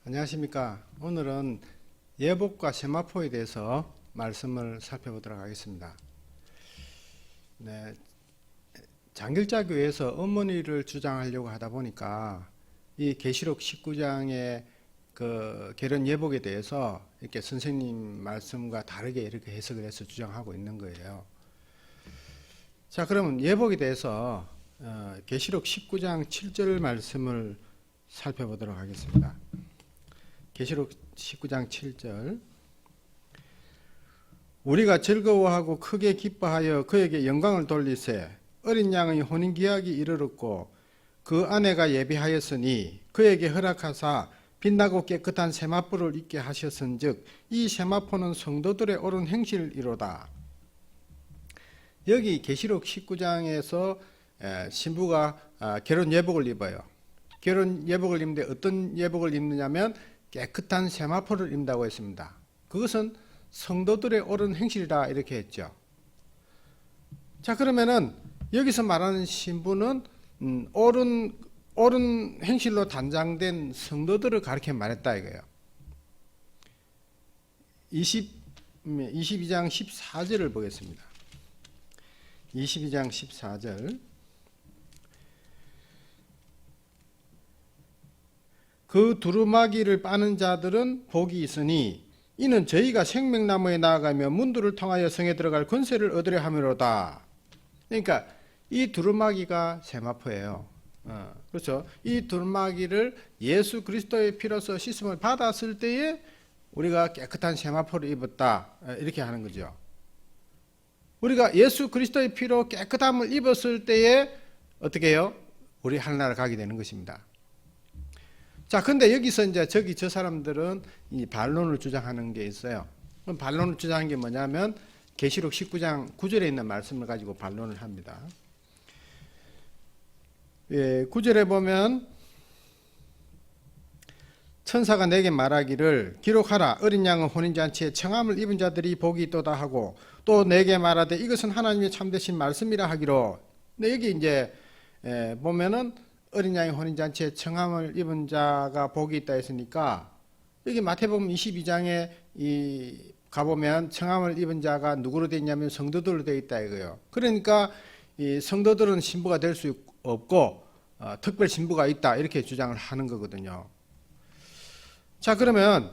안녕하십니까. 오늘은 예복과 세마포에 대해서 말씀을 살펴보도록 하겠습니다. 네, 장길자 교회에서 어머니를 주장하려고 하다 보니까 이 계시록 19장의 그 결혼 예복에 대해서 이렇게 선생님 말씀과 다르게 이렇게 해석을 해서 주장하고 있는 거예요. 자, 그러면 예복에 대해서 계시록 19장 7절 말씀을 살펴보도록 하겠습니다. 계시록 19장 7절. 우리가 즐거워하고 크게 기뻐하여 그에게 영광을 돌리세. 어린 양의 혼인기약이 이르렀고 그 아내가 예비하였으니 그에게 허락하사 빛나고 깨끗한 세마포를 입게 하셨은즉 이 세마포는 성도들의 옳은 행실이로다. 여기 계시록 19장에서 신부가 결혼 예복을 입어요. 결혼 예복을 입는데 어떤 예복을 입느냐면 깨끗한 세마포를 입는다고 했습니다. 그것은 성도들의 옳은 행실이라 이렇게 했죠. 자, 그러면은 여기서 말하는 신부는 옳은 행실로 단장된 성도들을 가르쳐 말했다 이거예요. 22장 14절을 보겠습니다. 22장 14절. 그 두루마기를 빠는 자들은 복이 있으니 이는 저희가 생명나무에 나아가며 문들을 통하여 성에 들어갈 권세를 얻으려 함이로다. 그러니까 이 두루마기가 세마포예요. 그렇죠. 이 두루마기를 예수 그리스도의 피로서 씻음을 받았을 때에 우리가 깨끗한 세마포를 입었다 이렇게 하는 거죠. 우리가 예수 그리스도의 피로 깨끗함을 입었을 때에 어떻게 해요? 우리 하늘나라 가게 되는 것입니다. 자, 근데 여기서 이제 저 사람들은 이 반론을 주장하는 게 있어요. 그럼 반론을 주장하는 게 뭐냐면 계시록 19장 9절에 있는 말씀을 가지고 반론을 합니다. 9절에 보면 천사가 내게 말하기를 기록하라. 어린 양은 혼인잔치에 청함을 입은 자들이 복이 있도다 하고 또 내게 말하되 이것은 하나님의 참되신 말씀이라 하기로. 근데 여기 이제 보면은 어린 양의 혼인잔치에 청함을 입은 자가 복이 있다 했으니까 여기 마태복음 22장에 가보면 청함을 입은 자가 누구로 되어 있냐면 성도들로 되어 있다 이거예요. 그러니까 이 성도들은 신부가 될 수 없고 특별 신부가 있다 이렇게 주장을 하는 거거든요. 자, 그러면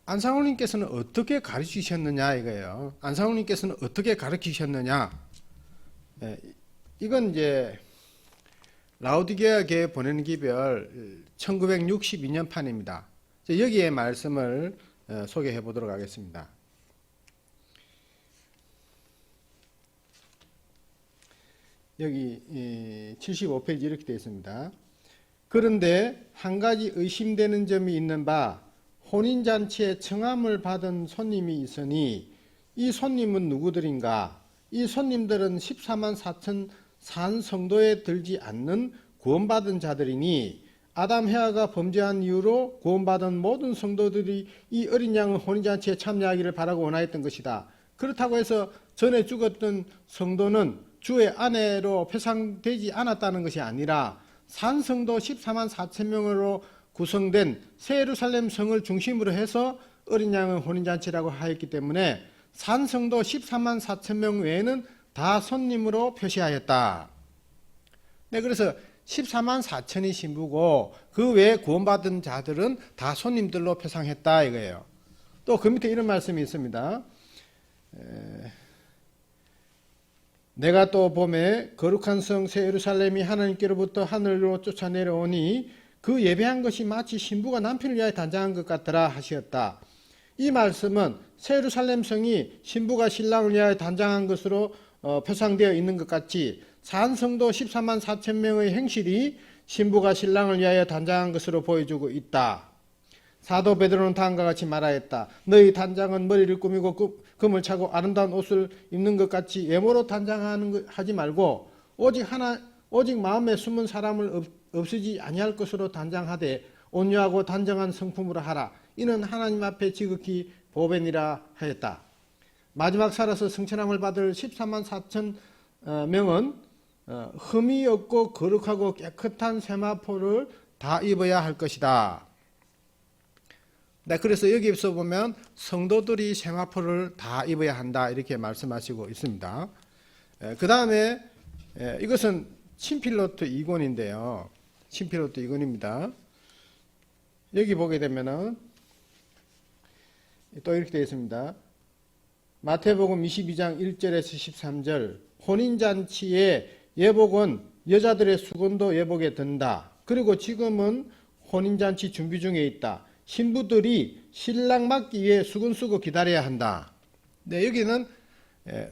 안상훈님께서는 어떻게 가르치셨느냐 이거예요. 안상훈님께서는 어떻게 가르치셨느냐. 이건 이제 라오디게아 교회 보내는 기별 1962년 판입니다. 여기에 말씀을 소개해 보도록 하겠습니다. 여기 75페이지 이렇게 되어 있습니다. 그런데 한 가지 의심되는 점이 있는 바 혼인잔치에 청함을 받은 손님이 있으니 이 손님은 누구들인가? 이 손님들은 14만 4천 산 성도에 들지 않는 구원받은 자들이니 아담 해아가 범죄한 이유로 구원받은 모든 성도들이 이 어린 양의 혼인잔치에 참여하기를 바라고 원하였던 것이다. 그렇다고 해서 전에 죽었던 성도는 주의 아내로 표상되지 않았다는 것이 아니라 산성도 14만 4천 명으로 구성된 새 예루살렘 성을 중심으로 해서 어린 양의 혼인잔치라고 하였기 때문에 산성도 14만 4천 명 외에는 다 손님으로 표시하였다. 네, 그래서 14만 4천이 신부고 그 외에 구원받은 자들은 다 손님들로 표상했다 이거예요. 또 그 밑에 이런 말씀이 있습니다. 내가 또 봄에 거룩한 성 새 예루살렘이 하나님께로부터 하늘로 쫓아내려오니 그 예배한 것이 마치 신부가 남편을 위하여 단장한 것 같더라 하시었다. 이 말씀은 새 예루살렘 성이 신부가 신랑을 위하여 단장한 것으로 표상되어 있는 것 같이 산성도 14만 4천 명의 행실이 신부가 신랑을 위하여 단장한 것으로 보여주고 있다. 사도 베드로는 다음과 같이 말하였다. 너희 단장은 머리를 꾸미고 금을 차고 아름다운 옷을 입는 것 같이 외모로 단장하지 말고 오직 마음에 숨은 사람을 없애지 아니할 것으로 단장하되 온유하고 단정한 성품으로 하라. 이는 하나님 앞에 지극히 보배니라 하였다. 마지막 살아서 성천함을 받을 14만 4천 명은 흠이 없고 거룩하고 깨끗한 세마포를 다 입어야 할 것이다. 네, 그래서 여기서 보면 성도들이 세마포를 다 입어야 한다 이렇게 말씀하시고 있습니다. 그 다음에 이것은 친필노트 2권인데요. 친필노트 2권입니다. 여기 보게 되면은 또 이렇게 되어 있습니다. 마태복음 22장 1절에서 13절 혼인잔치의 예복은 여자들의 수건도 예복에 든다. 그리고 지금은 혼인잔치 준비 중에 있다. 신부들이 신랑 맞기 위해 수건 쓰고 기다려야 한다. 네, 여기는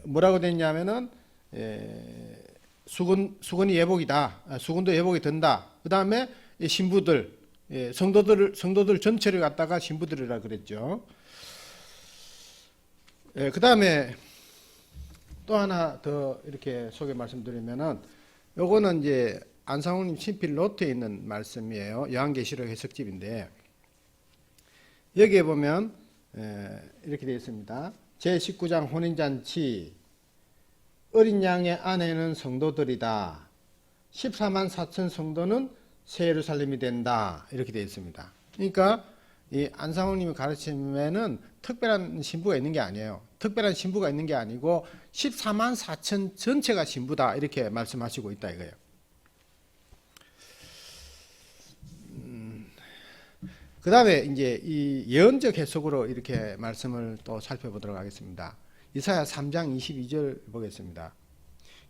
뭐라고 됐냐면은 수건이 예복이다. 수건도 예복이 든다. 그 다음에 신부들, 성도들 전체를 갖다가 신부들이라 그랬죠. 그 다음에 또 하나 더 이렇게 소개 말씀드리면은 요거는 이제 안상훈님 친필 노트에 있는 말씀이에요. 요한계시록 해석집인데 여기에 보면 이렇게 되어 있습니다. 제19장 혼인잔치 어린 양의 아내는 성도들이다. 14만 4천 성도는 새 예루살렘이 된다. 이렇게 되어 있습니다. 그러니까 이 안상훈님이 가르치면은 특별한 신부가 있는 게 아니에요. 특별한 신부가 있는 게 아니고 14만 4천 전체가 신부다 이렇게 말씀하시고 있다 이거예요. 그 다음에 이제 이 예언적 해석으로 이렇게 말씀을 또 살펴보도록 하겠습니다. 이사야 3장 22절 보겠습니다.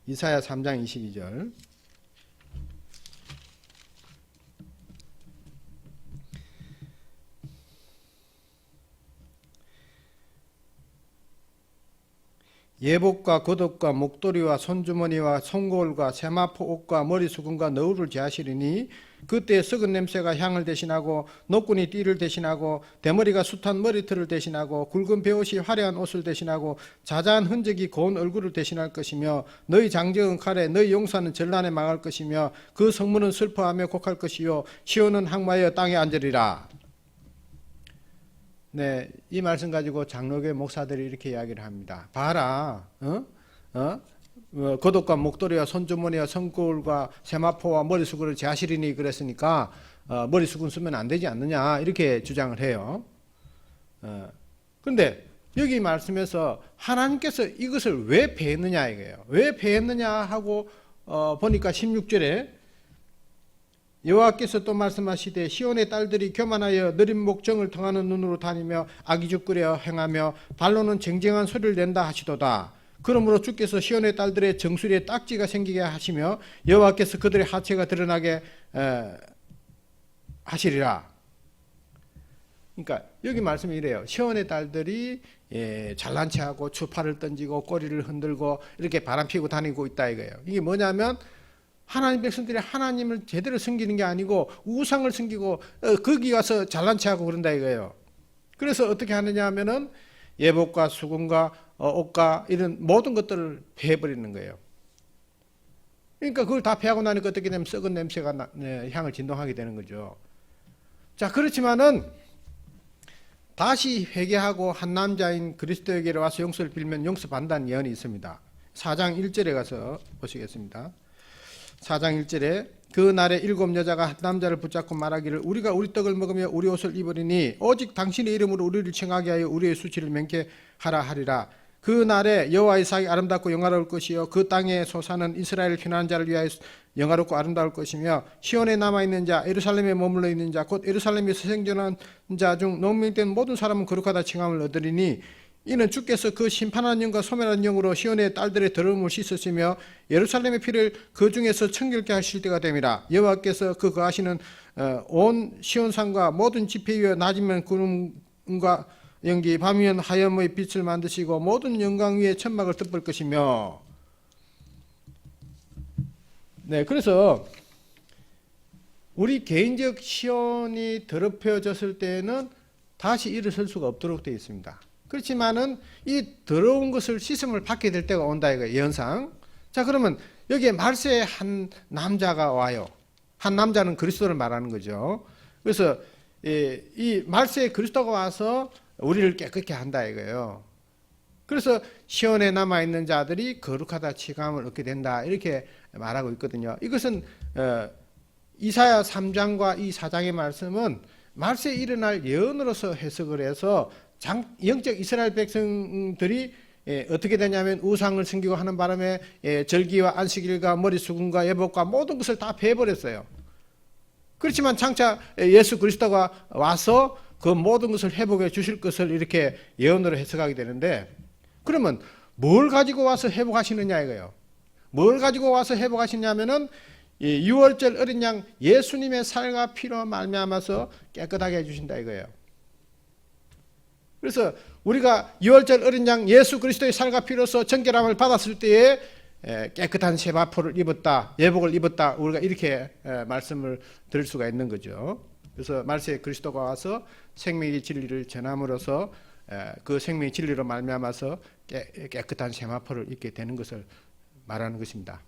이사야 3장 22절. 예복과 겉옷과 목도리와 손주머니와 손거울과 세마포 옷과 머리수건과 너울을 제하시리니 그때 썩은 냄새가 향을 대신하고 노끈이 띠를 대신하고 대머리가 숱한 머리털을 대신하고 굵은 베옷이 화려한 옷을 대신하고 자자한 흔적이 고운 얼굴을 대신할 것이며 너희 장정은 칼에 너희 용사는 전란에 망할 것이며 그 성문은 슬퍼하며 곡할 것이요 시온은 항마하여 땅에 앉으리라. 네, 이 말씀 가지고 장로교회 목사들이 이렇게 이야기를 합니다. 봐라, 겉옷과 목도리와 손주머니와 손거울과 세마포와 머리수건을 제하시리니 그랬으니까 머리수건 쓰면 안 되지 않느냐 이렇게 주장을 해요. 그런데 여기 말씀에서 하나님께서 이것을 왜 폐했느냐 이거예요. 왜 폐했느냐 하고 보니까 16절에 여호와께서 또 말씀하시되 시온의 딸들이 교만하여 느린 목정을 통하는 눈으로 다니며 악의죽거려 행하며 발로는 쟁쟁한 소리를 낸다 하시도다. 그러므로 주께서 시온의 딸들의 정수리에 딱지가 생기게 하시며 여호와께서 그들의 하체가 드러나게 하시리라. 그러니까 여기 말씀이 이래요. 시온의 딸들이 잘난 체하고 추파를 던지고 꼬리를 흔들고 이렇게 바람 피고 다니고 있다 이거예요. 이게 뭐냐면 하나님 백성들이 하나님을 제대로 섬기는 게 아니고 우상을 섬기고 거기 가서 잘난 체하고 그런다 이거예요. 그래서 어떻게 하느냐 하면은 예복과 수건과 옷과 이런 모든 것들을 폐해버리는 거예요. 그러니까 그걸 다 폐하고 나니까 어떻게 되면 썩은 냄새가 향을 진동하게 되는 거죠. 자, 그렇지만은 다시 회개하고 한 남자인 그리스도에게로 와서 용서를 빌면 용서받는다는 예언이 있습니다. 4장 1절에 가서 보시겠습니다. 4장 1절에 그 날에 7 여자가 한 남자를 붙잡고 말하기를 우리가 우리 떡을 먹으며 우리 옷을 입으리니 오직 당신의 이름으로 우리를 칭하게 하여 우리의 수치를 맹케하라 하리라. 그 날에 여호와의 사이 아름답고 영화로울 것이요 그 땅에 솟아는 이스라엘 피난한 자를 위하여 영화롭고 아름다울 것이며 시온에 남아있는 자 예루살렘에 머물러 있는 자 곧 예루살렘에서 생존한 자 중 농민된 모든 사람은 거룩하다 칭함을 얻으리니 이는 주께서 그 심판하는 영과 소멸하는 영으로 시온의 딸들의 더러움을 씻으시며 예루살렘의 피를 그 중에서 청결케 하실 때가 됨이라. 여호와께서 그 거하시는 온 시온산과 모든 지폐 위에 낮이면 구름과 연기 밤이면 하염의 빛을 만드시고 모든 영광 위에 천막을 덮을 것이며. 네, 그래서 우리 개인적 시온이 더럽혀졌을 때는 다시 일어설 수가 없도록 되어 있습니다. 그렇지만은 이 더러운 것을 씻음을 받게 될 때가 온다 이거 예언상. 자, 그러면 여기에 말세에 한 남자가 와요. 한 남자는 그리스도를 말하는 거죠. 그래서 이 말세에 그리스도가 와서 우리를 깨끗게 한다 이거예요. 그래서 시온에 남아 있는 자들이 거룩하다 칭함을 얻게 된다 이렇게 말하고 있거든요. 이것은 이사야 3장과 이 4장의 말씀은 말세에 일어날 예언으로서 해석을 해서 영적 이스라엘 백성들이 어떻게 되냐면 우상을 섬기고 하는 바람에 절기와 안식일과 머리 수금과 예복과 모든 것을 다 베어버렸어요. 그렇지만 장차 예수 그리스도가 와서 그 모든 것을 회복해 주실 것을 이렇게 예언으로 해석하게 되는데, 그러면 뭘 가지고 와서 회복하시느냐 이거예요. 뭘 가지고 와서 회복하시냐면은 이 6월절 어린 양 예수님의 살과 피로 말미암아서 깨끗하게 해주신다 이거예요. 그래서 우리가 6월절 어린 양 예수 그리스도의 살과 피로서 정결함을 받았을 때에 깨끗한 세마포를 입었다, 예복을 입었다, 우리가 이렇게 말씀을 드릴 수가 있는 거죠. 그래서 말세에 그리스도가 와서 생명의 진리를 전함으로써 그 생명의 진리로 말미암아서 깨끗한 세마포를 입게 되는 것을 말하는 것입니다.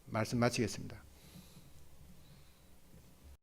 말씀 마치겠습니다.